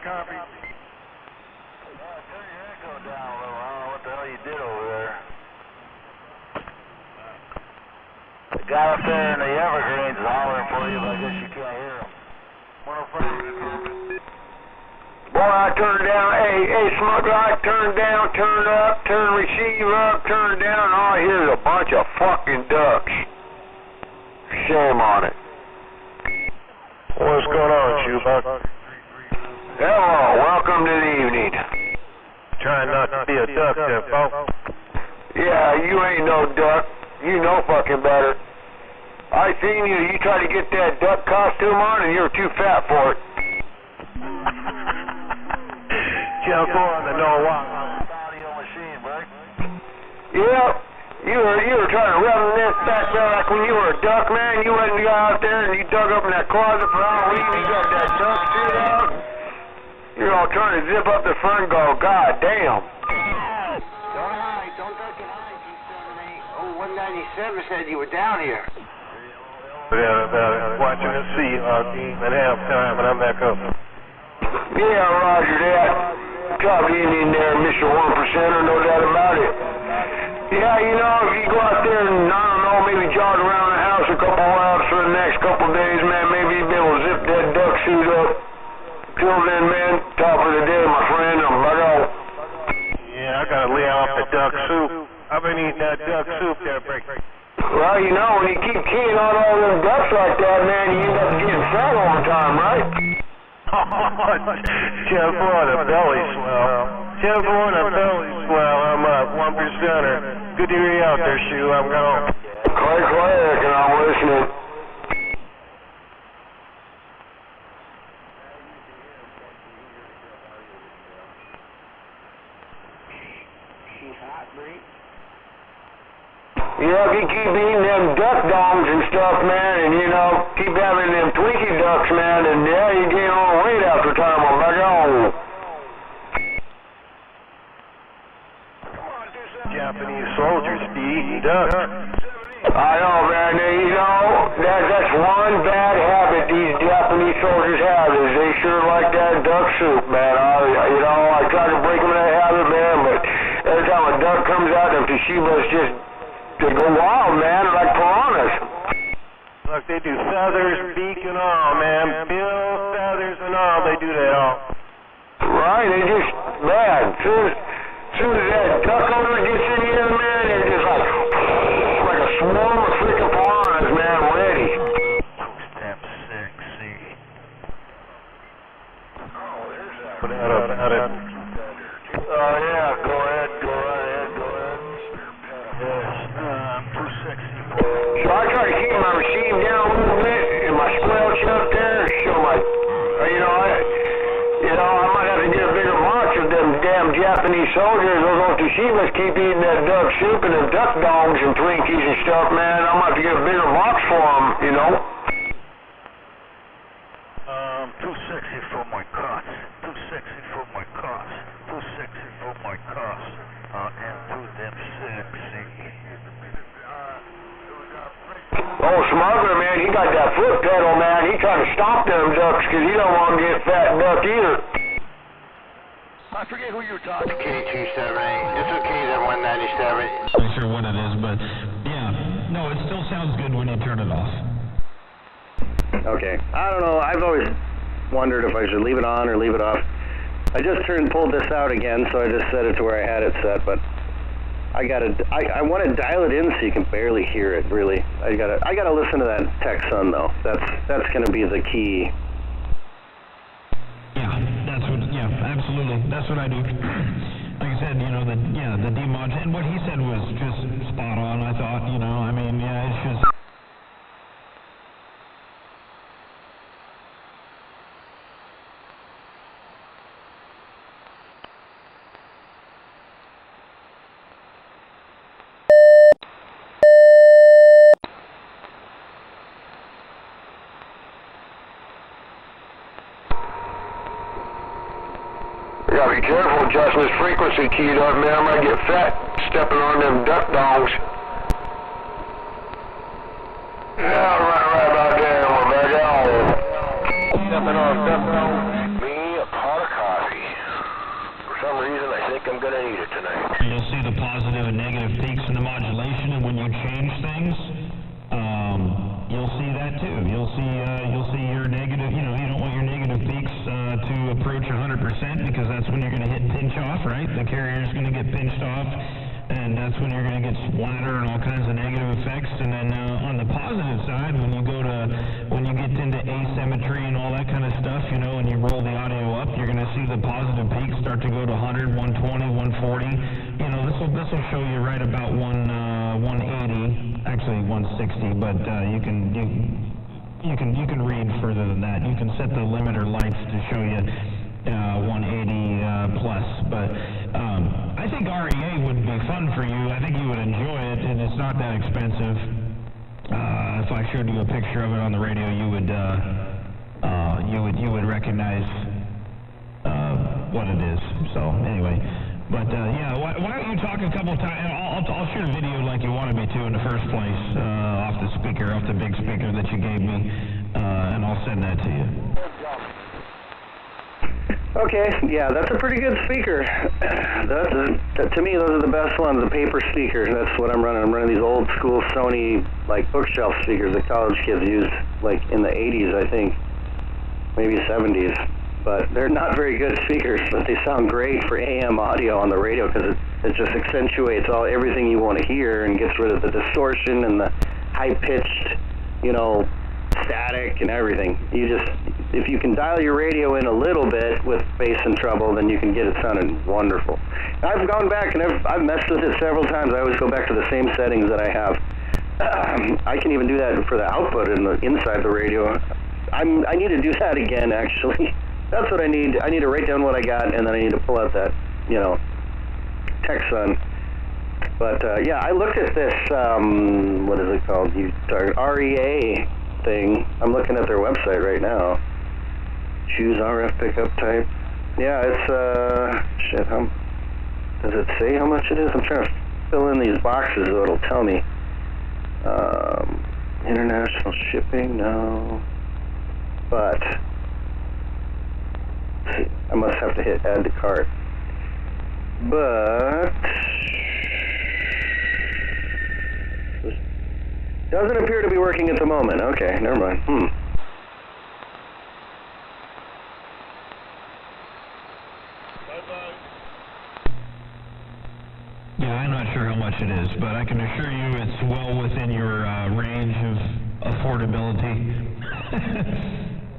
copy. Turn your echo down a little. I don't know what the hell you did over there. The guy up there in the Evergreens is hollering for you, but I guess you can't hear him. 105. Boy, I turn down, hey, smuggler, I turn down, turn up, turn receive up, turn down, and all I hear is a bunch of fucking ducks. Shame on it. What's going on, Shoebuck? Hello, welcome to the evening. Trying not to be a duck there, folks. Yeah, you ain't no duck. You know fucking better. I seen you tried to get that duck costume on and you were too fat for it. Jump on the no walk. Audio machine, right? Yeah, you were trying to reminisce back there like when you were a duck, man. You went and got out there and you dug up in that closet for Halloween and you got that duck shit out. You're all trying to zip up the front and go, God damn. Don't hide, don't duck and hide, G78. Oh, 197 said you were down here. Yeah, watching the sea at halftime, and I'm back up. Yeah, roger that. Top evening there, Mr. 1%er, no doubt about it. Yeah, you know, if you go out there and, I don't know, maybe jog around the house a couple laps for the next couple days, man, maybe you'll be able to zip that duck suit up. Till then, man, top of the day, my friend, I'm back out. Yeah, I gotta lay off the duck soup. I've been eating that duck soup there, Break. Well, you know, when you keep keying on all them ducks like that, man, you end up getting fat all the time, right? Jump on a belly swell. Jump on a belly swell. I'm up, 1%er. Good to hear you out there, Shoe. I'm gone. Click, and I'm listening. She's hot, Bree. Yeah, if you keep eating them duck dongs and stuff, man, and, you know, keep having them Twinkie ducks, man, and, yeah, you gain all the weight after time. I'm back on. Japanese soldiers be eating duck. I know, man. You know, that's one bad habit these Japanese soldiers have is they sure like that duck soup, man. I try to break them of that habit, man, but every time a duck comes out, them Toshibas just they go wild, man, like piranhas. Look, they do feathers, beak, and all, man. Bill, feathers, and all. They do that all. Right, they just, man, soon as that duck odor gets in here, man, they're just like a swarm of freaking piranhas, man, ready. Step 6C. Oh, there's that. Put out about it. Oh, yeah, go ahead. Yes, too sexy. So I try to keep my receive down a little bit and my squelch up there, show my, I might have to get a bigger box of them damn Japanese soldiers. Those old Toshibas keep eating that duck soup and them duck dongs and Twinkies and stuff, man. I might have to get a bigger box for them, you know. Too sexy for my cost. Too sexy for my cost. Too sexy for my cost. And too damn sexy. Oh, smuggler, man, he got that foot pedal, man. He trying to stop them ducks because he don't want to get fat duck either. I forget who you were talking to. K278. It's okay, that 197. Not sure what it is, but yeah, no, it still sounds good when you turn it off. Okay, I don't know, I've always wondered if I should leave it on or leave it off. I just pulled this out again, so I just set it to where I had it set, but I want to dial it in so you can barely hear it, really. I gotta listen to that Texan, though. That's gonna be the key. Yeah, absolutely. That's what I do. Like I said, the demod, and what he said was just spot on, I thought, it's just... You gotta be careful adjusting this frequency keyed up, man. I might get fat stepping on them duck dongs. Yeah, right about there. We're back out. Stepping on duck dongs. Me, a pot of coffee. gonna need it tonight. You'll see the positive and negative peaks in the modulation, and when you change things, you'll see that too. You'll see your negative. You know, you don't want your negative peaks to approach 100% because that's when you're going to hit pinch off, right? The carrier's going to get pinched off, and that's when you're going to get splatter and all kinds of negative effects. And then on the positive side, when you get into asymmetry and all that kind of stuff, you know, and you roll the audio up, you're going to see the positive peaks start to go to 100, 120, 140. You know, this will show you right about 180, actually 160, but you can read further than that. You can set the limiter lights to show you 180 plus, but I think REA would be fun for you. I think you would enjoy it, and it's not that expensive. If I showed you a picture of it on the radio, you would recognize what it is. So anyway, but yeah, why don't you talk a couple of times? I'll shoot a video like you wanted me to in the first place, off the big speaker that you gave me, and I'll send that to you. Okay, yeah, that's a pretty good speaker. To me, those are the best ones, the paper speakers. That's what I'm running. I'm running these old school Sony, like, bookshelf speakers that college kids used, like, in the 80s, I think, maybe 70s. But they're not very good speakers, but they sound great for AM audio on the radio because it just accentuates everything you want to hear and gets rid of the distortion and the high-pitched, you know, static and everything. If you can dial your radio in a little bit with bass and treble, then you can get it sounding wonderful. And I've gone back and I've messed with it several times. I always go back to the same settings that I have. I can even do that for the output inside the radio. I need to do that again, actually. That's what I need. I need to write down what I got, and then I need to pull out that, you know, Texan. But yeah, I looked at this. What is it called? REA thing. I'm looking at their website right now. Choose RF pickup type. Yeah, it's shit. Does it say how much it is? I'm trying to fill in these boxes so it'll tell me. International shipping, no. But I must have to hit add to cart. But doesn't appear to be working at the moment. Okay, never mind. Yeah, I'm not sure how much it is, but I can assure you it's well within your range of affordability.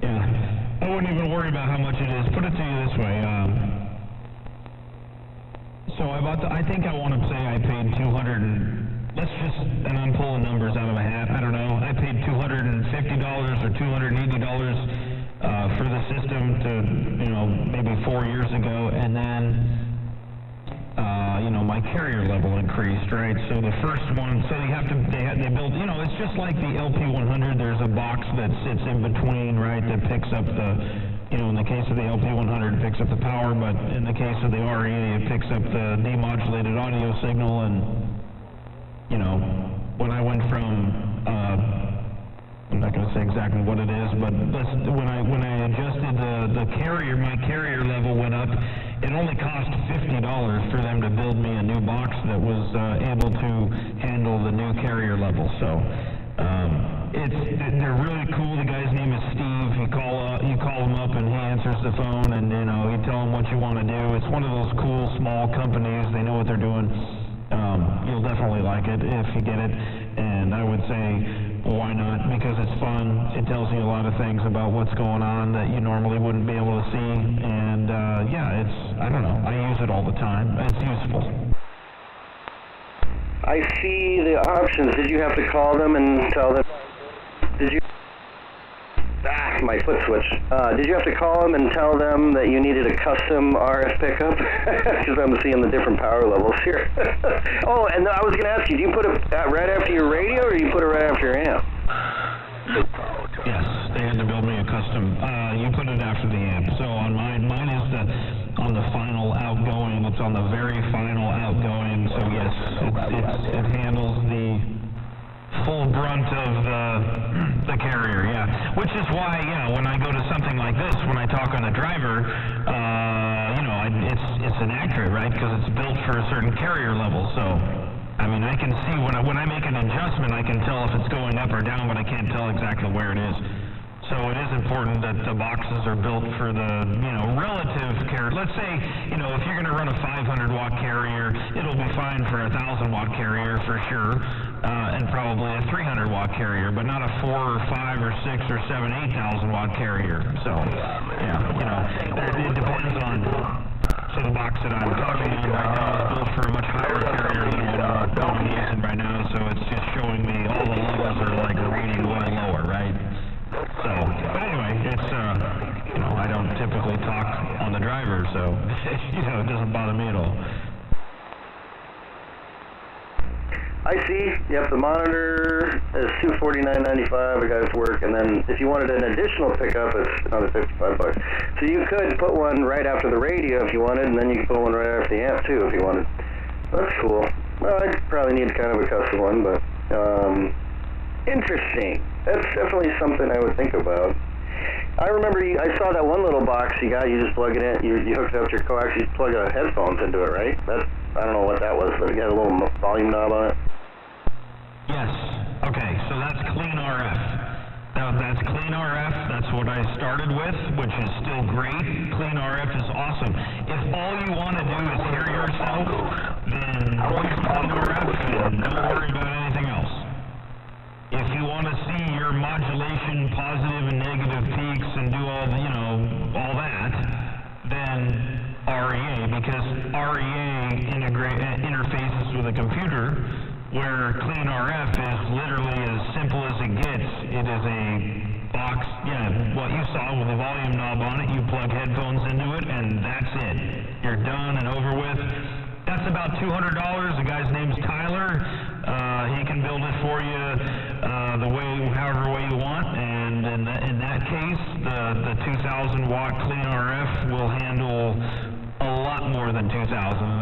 Yeah, I wouldn't even worry about how much it is. Put it to you this way. So I think I want to say I paid and I'm pulling numbers out of my hat. I don't know. I paid $250 or $280 for the system maybe 4 years ago, and then my carrier level increased, right? So the first one, so they build, it's just like the LP100. There's a box that sits in between, right? That picks up in the case of the LP100, it picks up the power, but in the case of the REA, it picks up the demodulated audio signal. And when I went from, I'm not going to say exactly what it is, but when I adjusted the carrier, my carrier level went up. It only cost $50 for them to build me a new box that was able to handle the new carrier level. So they're really cool. The guy's name is Steve. You call him up and he answers the phone, and you tell him what you want to do. It's one of those cool small companies. They know what they're doing. You'll definitely like it if you get it, and I would say, why not? Because it's fun. It tells you a lot of things about what's going on that you normally wouldn't be able to see, and yeah, I don't know, I use it all the time. It's useful. I see the options. Did you have to call them and tell them? Did you? My foot switched. Did you have to call them and tell them that you needed a custom RF pickup? Because I'm seeing the different power levels here. Oh, and I was going to ask you, do you put it right after your radio, or do you put it right after your amp? Yes, they had to build me a custom. You put it after the amp. So on mine is on the final outgoing. It's on the very final outgoing. So yes, it handles the full brunt of the carrier, yeah. Which is why, when I go to something like this, when I talk on the driver, I it's inaccurate, right? Because it's built for a certain carrier level. So, I mean, I can see when I make an adjustment, I can tell if it's going up or down, but I can't tell exactly where it is. So it is important that the boxes are built for the, relative carrier. Let's say, if you're going to run a 500-watt carrier, it'll be fine for a 1,000-watt carrier for sure, and probably a 300-watt carrier, but not a 4 or 5 or 6 or 7, 8,000-watt carrier. So, it depends on. So the box that I'm talking on right now is built for a much higher carrier than what I'm using right now, so it's just showing me all the levels are like rating way lower, right? So, but anyway, it's, I don't typically talk on the driver, so, it doesn't bother me at all. I see. Yep, the monitor is $249.95. I got it to work, and then if you wanted an additional pickup, it's another $55. So you could put one right after the radio if you wanted, and then you could put one right after the amp too if you wanted. That's cool. Well, I'd probably need kind of a custom one, but interesting. That's definitely something I would think about. I remember I saw that one little box you got. You just plug it in. You hooked it up to your coax. You plug headphones into it, right? I don't know what that was, but it got a little volume knob on it. Yes. Okay, so that's clean RF. Now, that's clean RF. That's what I started with, which is still great. Clean RF is awesome. If all you want to do is hear yourself, then use clean RF and don't worry about anything else. If you want to see your modulation, positive and negative peaks, and do all all that, then REA, because REA interfaces with a computer, where clean RF is literally as simple as it gets. It is a box, what you saw with a volume knob on it. You plug headphones into it, and that's it. You're done and over with. That's about $200. The guy's name's Tyler. He can build it for you however way you want, and in that case, the 2,000 watt clean RF will handle a lot more than 2,000.